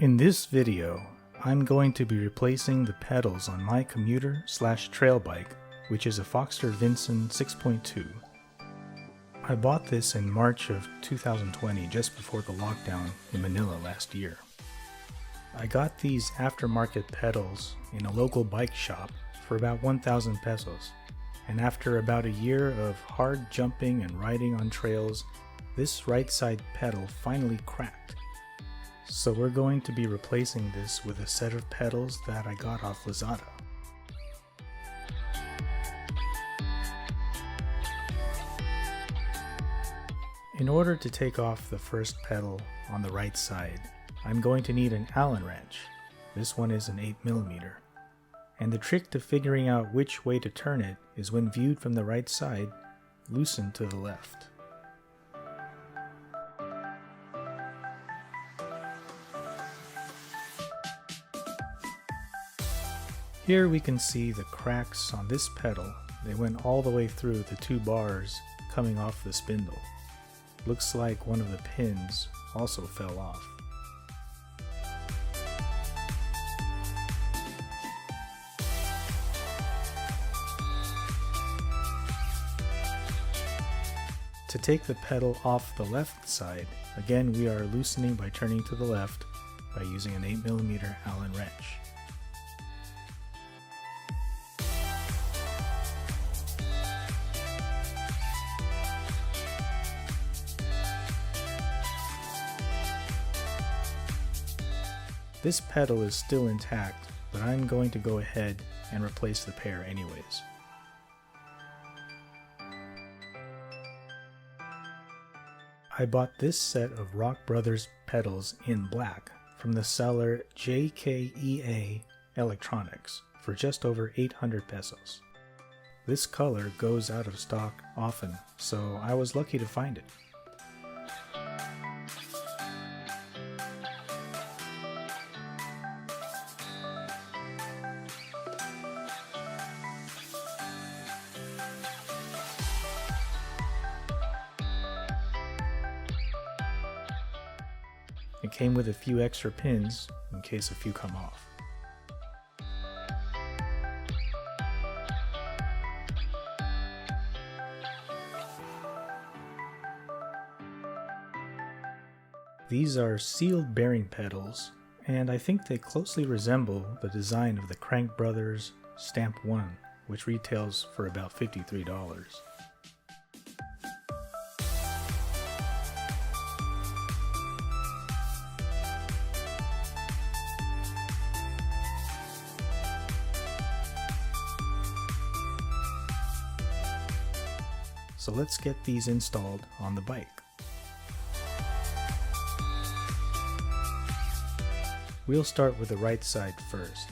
In this video, I'm going to be replacing the pedals on my commuter/trail bike, which is a Foxter Vinson 6.2. I bought this in March of 2020, just before the lockdown in Manila last year. I got these aftermarket pedals in a local bike shop for about 1,000 pesos, and after about a year of hard jumping and riding on trails, this right side pedal finally cracked. So we're going to be replacing this with a set of pedals that I got off Lazada. In order to take off the first pedal on the right side, I'm going to need an Allen wrench. This one is an 8mm. And the trick to figuring out which way to turn it is, when viewed from the right side, loosen to the left. Here we can see the cracks on this pedal. They went all the way through the two bars coming off the spindle. Looks like one of the pins also fell off. To take the pedal off the left side, again we are loosening by turning to the left by using an 8mm Allen wrench. This pedal is still intact, but I'm going to go ahead and replace the pair anyways. I bought this set of Rockbros pedals in black from the seller JKEA Electronics for just over 800 pesos. This color goes out of stock often, so I was lucky to find it. It came with a few extra pins in case a few come off. These are sealed bearing pedals, and I think they closely resemble the design of the Crank Brothers Stamp 1, which retails for about $53. So let's get these installed on the bike. We'll start with the right side first.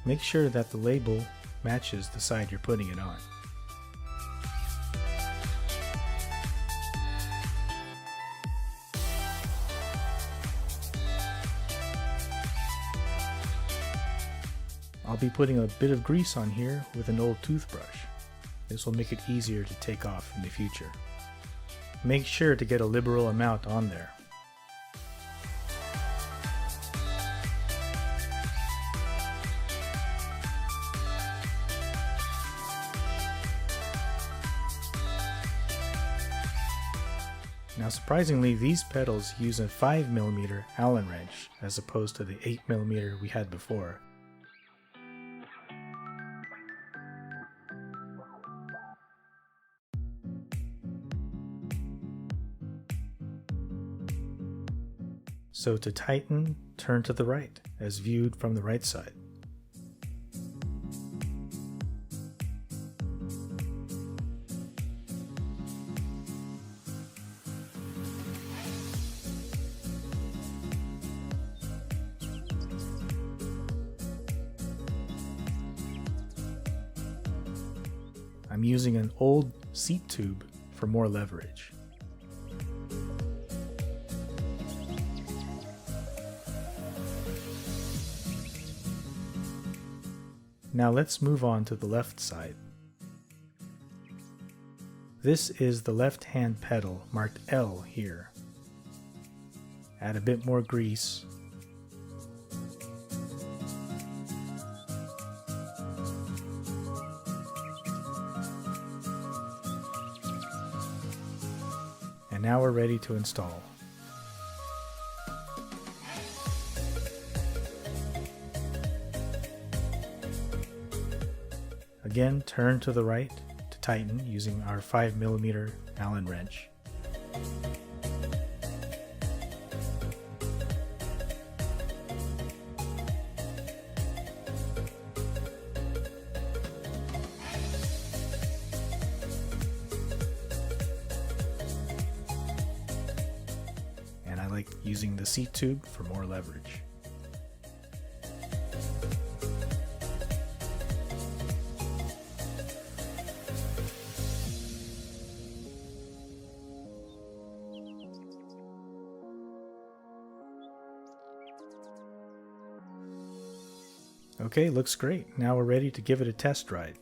Make sure that the label matches the side you're putting it on. I'll be putting a bit of grease on here with an old toothbrush. This will make it easier to take off in the future. Make sure to get a liberal amount on there. Now surprisingly, these pedals use a 5mm Allen wrench as opposed to the 8mm we had before. So to tighten, turn to the right, as viewed from the right side. I'm using an old seat tube for more leverage. Now let's move on to the left side. This is the left-hand pedal marked L here. Add a bit more grease now we're ready to install. Again, turn to the right to tighten using our 5mm Allen wrench. And I like using the seat tube for more leverage. Okay, looks great. Now we're ready to give it a test ride.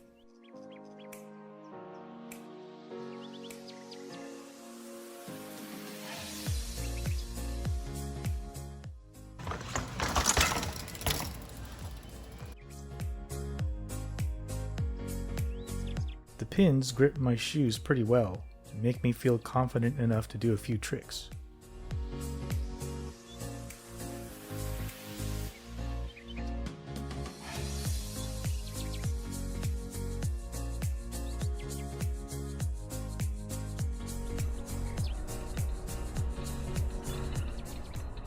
The pins grip my shoes pretty well and make me feel confident enough to do a few tricks.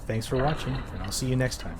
Thanks for watching, and I'll see you next time.